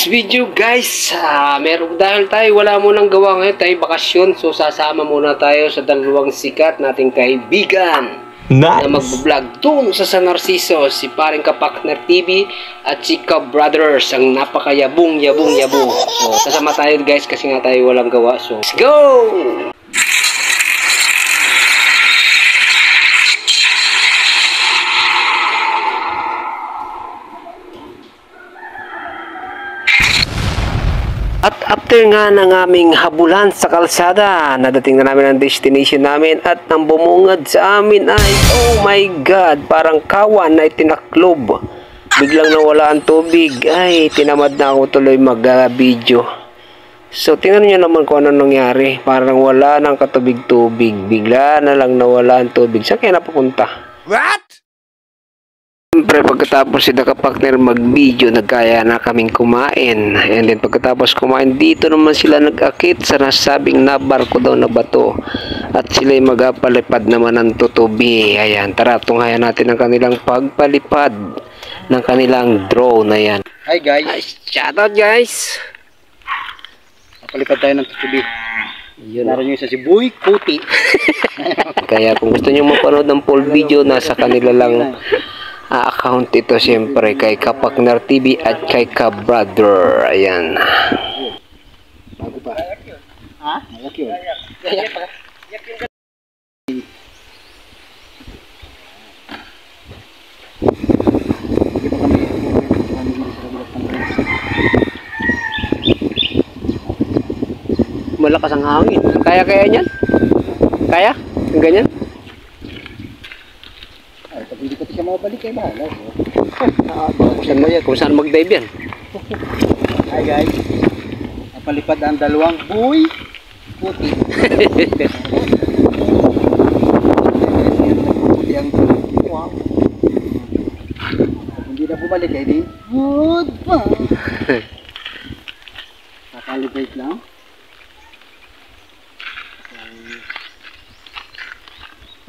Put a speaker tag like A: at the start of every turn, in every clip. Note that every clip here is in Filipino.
A: Video guys, meron dahil tayo wala munang gawa ngayon, tayo bakasyon, so sasama muna tayo sa dalawang sikat nating kaibigan na mag-vlog dun sa San Narciso, si paring Kapakner TV at si Brothers, ang napakayabong. So kasama tayo guys kasi nga tayo walang gawa, so let's go! At after nga ng aming habulan sa kalsada, nadating na namin ang destination namin at ang bumungad sa amin ay, oh my God, parang kawan na itinaklob. Biglang nawala ang tubig, ay tinamad na ako tuloy mag-video. So tingnan nyo naman kung ano nangyari, parang wala ng katubig-tubig, bigla na lang nawala ang tubig. Saan kaya napapunta? What? Siyempre pagkatapos si Kapakner mag-video, nagkaya na kaming kumain. And then pagkatapos kumain, dito naman sila nag-akit sa nasabing na barko daw na bato. At sila'y magpalipad naman ng tutubi. Ayan, tara, tunghayan natin ang kanilang pagpalipad ng kanilang drone. Ayan.
B: Hi guys.
A: Shoutout guys.
B: Papalipad tayo ng tutubi. Naroon nyo isa si Boy Kuti.
A: Kaya kung gusto nyo mapanood ng full video, nasa kanila lang account ito, siyempre kay Kapakner TV at kay Brother. Ayan.
B: Bago pa. Ha? Mayak yun.
A: Malakas ang hangin. Kaya niyan? Kaya? Yung ganyan?
B: Pag hindi ko siya mabalik ay bahala.
A: Kung saan mag-dive yan.
B: Hi guys. Napalipad ang dalawang Boy Kuti. Wow. Pag hindi na bumalik ay di goodbye. Nakalipad lang.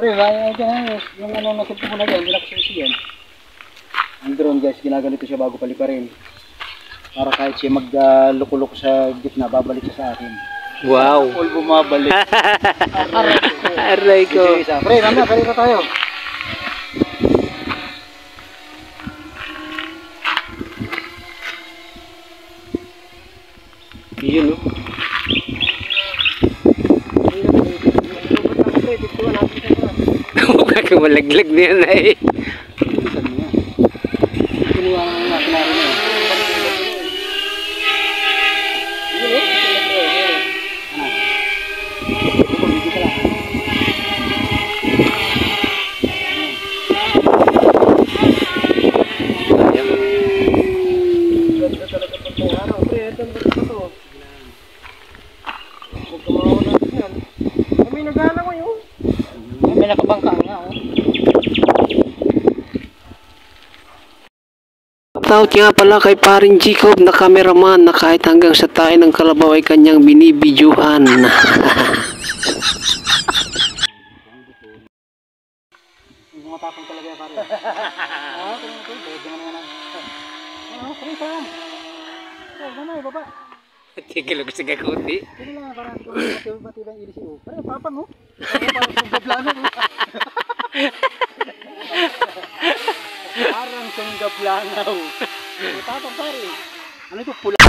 B: Pre, yung ano nasa po na yan, hindi na ko yan. Ang drone guys, ginaganito siya bago paliparin. Para kahit siya maglukulok sa gitna, babalik siya sa akin.
A: Wow!
B: All bumabalik.
A: Aray ko.
B: Pre, nanda, kalita tayo.
A: Yun o. Huwag ka malaglag niya na eh.
B: Kinuha nga nga, kinari na eh. May nakabangka nga oh.
A: Shoutout nga pala kay paring Jacob na cameraman na kahit hanggang sa tayo ng kalabaw ay kanyang binibidyuhan.
B: Matapang talaga yung pare. Baba.
A: Tigil ko sa gakuti.
B: Sige lang, parang pati lang ilis mo. Pare, papan mo. Parang sunggablano mo. Parang sunggablanaw. Tapang pare. Ano ito? Pula.